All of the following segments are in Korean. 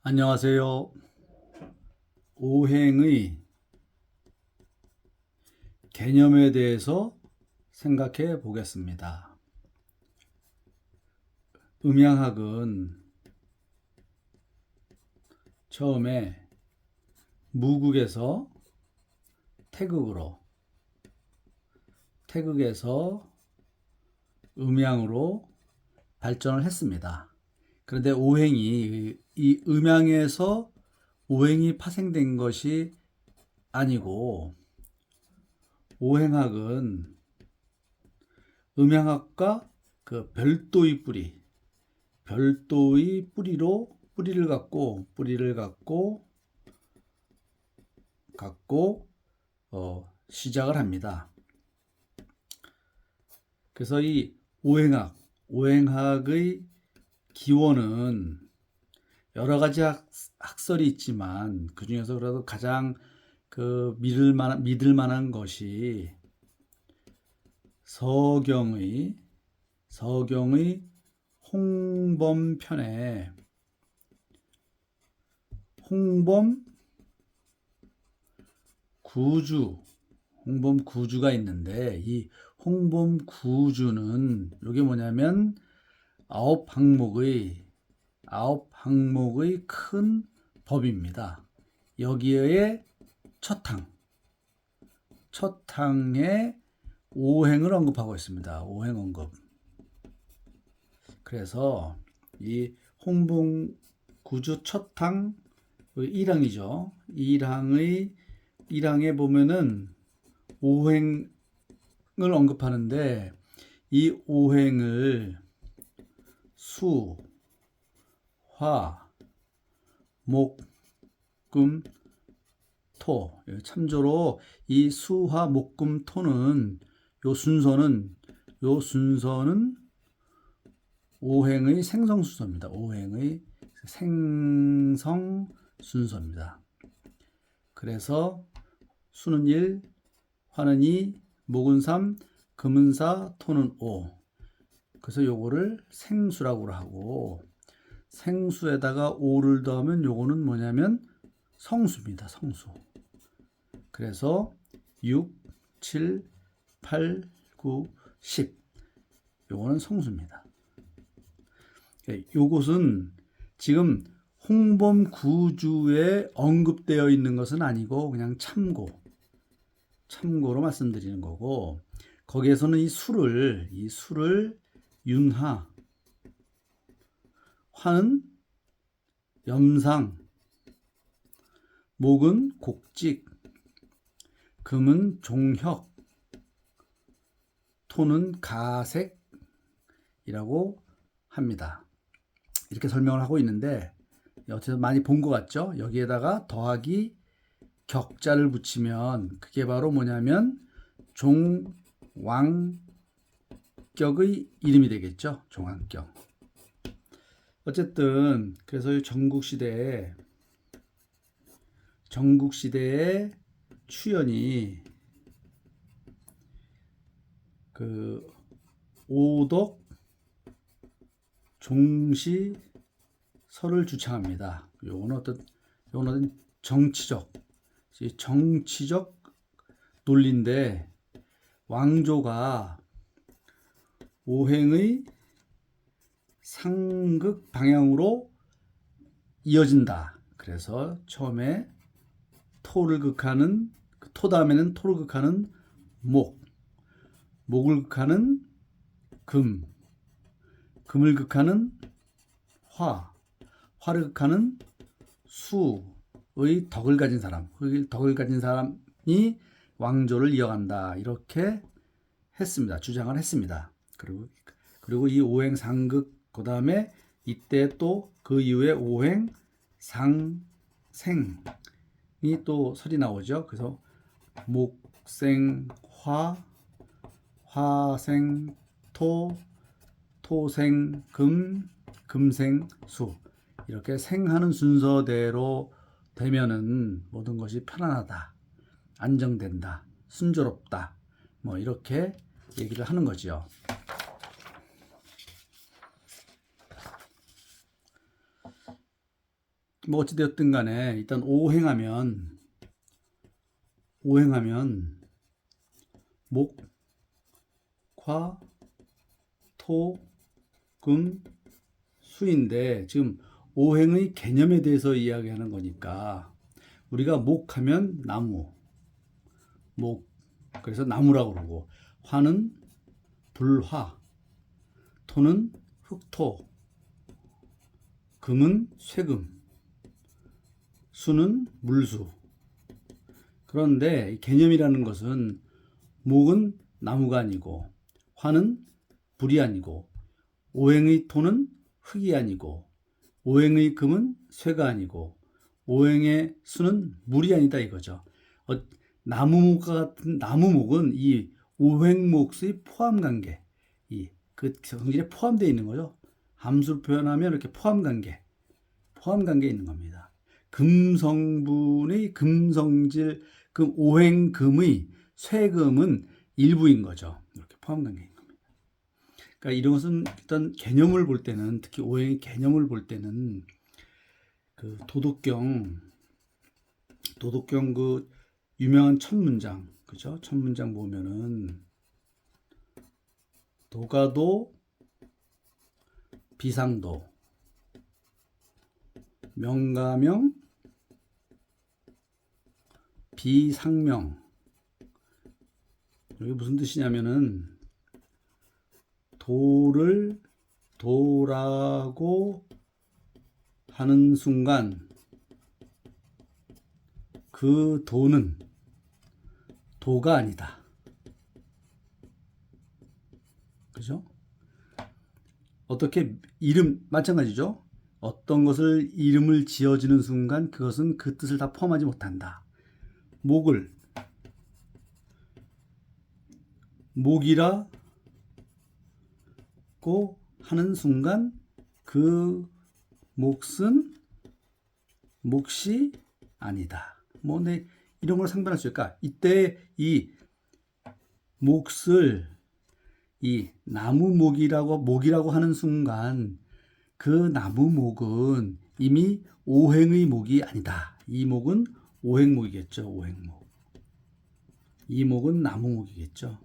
안녕하세요. 오행의 개념에 대해서 생각해 보겠습니다. 음양학은 처음에 무극에서 태극으로, 태극에서 음양으로 발전을 했습니다. 그런데 오행이 이 음양에서 오행이 파생된 것이 아니고, 오행학은 음양학과 그 별도의 뿌리로 뿌리를 갖고 시작을 합니다. 그래서 이 오행학의 기원은 여러 가지 학설이 있지만 그 중에서 그래도 가장 믿을 만한 것이 서경의 홍범편에 홍범구주가 있는데, 이 홍범구주는 이게 뭐냐면 아홉 항목의 큰 법입니다. 여기에 첫항에 오행을 언급하고 있습니다. 오행 언급. 그래서 이 홍범구주 첫항 1항이죠. 1항에 보면은 오행을 언급하는데, 이 오행을 수, 화, 목, 금, 토. 참조로 이 수, 화, 목, 금, 토는 요 순서는 오행의 생성 순서입니다. 오행의 생성 순서입니다. 그래서 수는 1, 화는 2, 목은 3, 금은 4, 토는 5. 그래서 요거를 생수라고 하고, 생수에다가 5를 더하면 요거는 뭐냐면 성수입니다. 성수. 그래서 6, 7, 8, 9, 10. 요거는 성수입니다. 요것은 지금 홍범구주에 언급되어 있는 것은 아니고 그냥 참고로 말씀드리는 거고, 거기에서는 이 수를 윤하, 화는 염상, 목은 곡직, 금은 종혁, 토는 가색이라고 합니다. 이렇게 설명을 하고 있는데, 어쨌든 많이 본 것 같죠? 여기에다가 더하기 격자를 붙이면 그게 바로 뭐냐면 종왕격의 이름이 되겠죠. 종왕격. 어쨌든 그래서 전국시대의 추연이 그 오덕 종시설을 주창합니다. 요거는 어떤 정치적 논리인데, 왕조가 오행의 상극 방향으로 이어진다. 그래서 처음에 토를 극하는 토 다음에는 토를 극하는 목을 극하는 금을 극하는 화를 극하는 수의 덕을 가진 사람이 왕조를 이어간다. 이렇게 주장을 했습니다. 그리고 이 오행 상극, 그 다음에 이때 또 그 이후에 오행 상생이 또 설이 나오죠. 그래서 목생 화, 화생 토, 토생 금, 금생 수. 이렇게 생하는 순서대로 되면은 모든 것이 편안하다, 안정된다, 순조롭다, 뭐 이렇게 얘기를 하는 거지요. 뭐 어찌되었든 간에 일단 오행하면 목, 화, 토, 금, 수인데 지금 오행의 개념에 대해서 이야기하는 거니까 우리가 목하면 나무, 목, 그래서 나무라고 그러고, 화는 불화, 토는 흑토, 금은 쇠금, 수는 물수. 그런데 개념이라는 것은 목은 나무가 아니고, 화는 불이 아니고, 오행의 토는 흙이 아니고, 오행의 금은 쇠가 아니고, 오행의 수는 물이 아니다 이거죠. 나무목과 같은 나무목은 이 오행목의 포함관계, 그 성질에 포함되어 있는 거죠. 함수를 표현하면 이렇게 포함관계에 있는 겁니다. 금성분의 금성질, 오행금의 쇠금은 일부인 거죠. 이렇게 포함관계인 겁니다. 그러니까 이런 것은 일단 개념을 볼 때는, 특히 오행의 개념을 볼 때는 그 도덕경 그 유명한 첫 문장, 그죠? 첫 문장 보면은 도가도, 비상도, 명가명, 비상명. 이게 무슨 뜻이냐면은 도라고 하는 순간 그 도는 도가 아니다. 그죠? 어떻게 마찬가지죠. 어떤 것을 이름을 지어지는 순간 그것은 그 뜻을 다 포함하지 못한다. 목이라고 하는 순간 그 몫은 몫이 아니다. 네, 이런 걸 상반할 수 있을까? 이때 이 몫을 이 목이라고 하는 순간 그 나무목은 이미 오행의 목이 아니다. 이 목은 오행목이겠죠. 오행목. 이 목은 나무목이겠죠.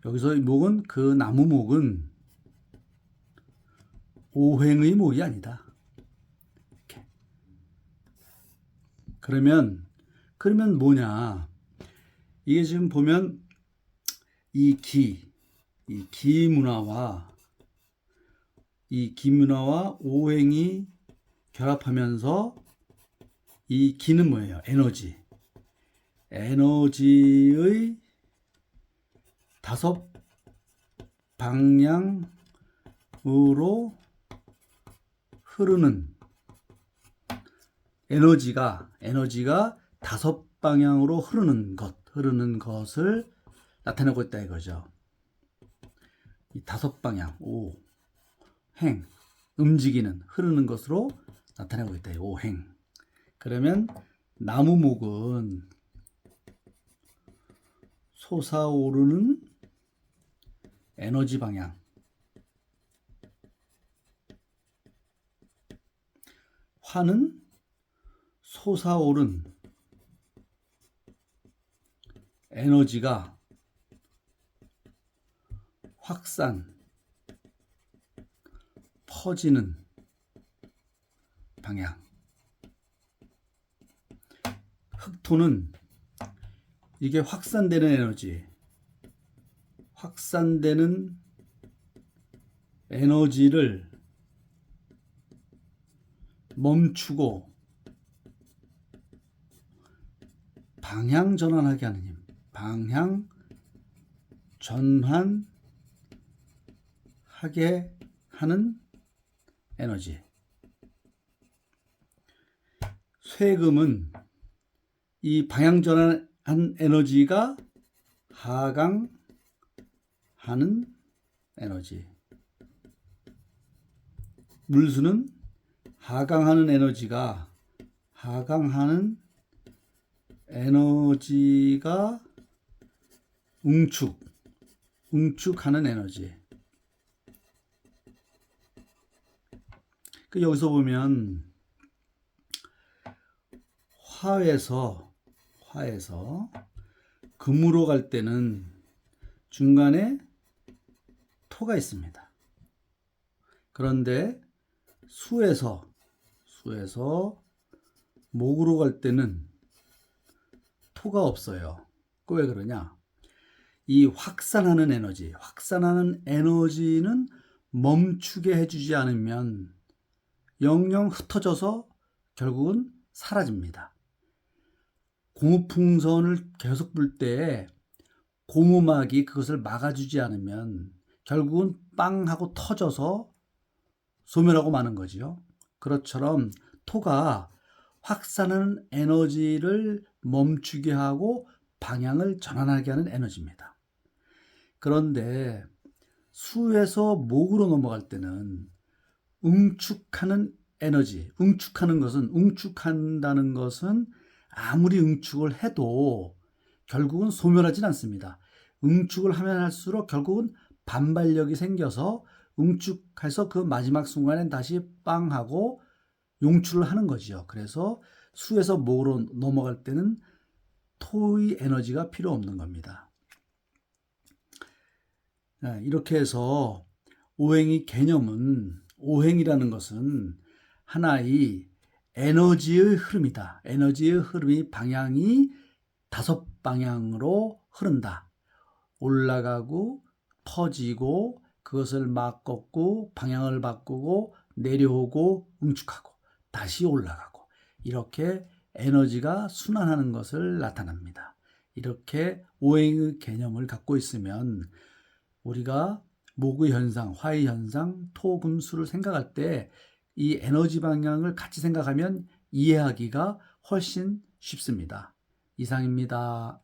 여기서 이 목은, 그 나무목은 오행의 목이 아니다. 이렇게. 그러면 뭐냐? 이게 지금 보면 이 기문화와 오행이 결합하면서 이 기는 뭐예요? 에너지의 다섯 방향으로 흐르는 에너지가 다섯 방향으로 흐르는 것을 나타내고 있다 이거죠. 이 다섯 방향, 움직이는, 흐르는 것으로 나타내고 있다. 오행. 그러면 나무목은 솟아오르는 에너지 방향, 화는 솟아오른 에너지가 확산, 퍼지는 방향. 흑토는 이게 확산되는 에너지를 멈추고 방향 전환하게 하는 힘. 방향 전환하게 하는 에너지. 쇠금은 이 방향 전환한 에너지가 하강하는 에너지. 물수는 하강하는 에너지가 웅축하는 에너지. 여기서 보면 화에서 금으로 갈 때는 중간에 토가 있습니다. 그런데 수에서 목으로 갈 때는 토가 없어요. 그 왜 그러냐? 이 확산하는 에너지는 멈추게 해주지 않으면 영영 흩어져서 결국은 사라집니다. 고무풍선을 계속 불 때 고무막이 그것을 막아주지 않으면 결국은 빵 하고 터져서 소멸하고 마는 거지요. 그것처럼 토가 확산하는 에너지를 멈추게 하고 방향을 전환하게 하는 에너지입니다. 그런데 수에서 목으로 넘어갈 때는 응축하는 에너지, 응축한다는 것은 아무리 응축을 해도 결국은 소멸하진 않습니다. 응축을 하면 할수록 결국은 반발력이 생겨서 응축해서 그 마지막 순간엔 다시 빵 하고 용출을 하는 거지요. 그래서 수에서 목으로 넘어갈 때는 토의 에너지가 필요 없는 겁니다. 이렇게 해서 오행이라는 것은 하나의 에너지의 흐름이다. 에너지의 흐름이 방향이 5방향으로 흐른다. 올라가고 터지고 그것을 막 꺾고 방향을 바꾸고 내려오고 응축하고 다시 올라가고 이렇게 에너지가 순환하는 것을 나타납니다. 이렇게 오행의 개념을 갖고 있으면 우리가 목의 현상, 화의 현상, 토, 금, 수를 생각할 때 이 에너지 방향을 같이 생각하면 이해하기가 훨씬 쉽습니다. 이상입니다.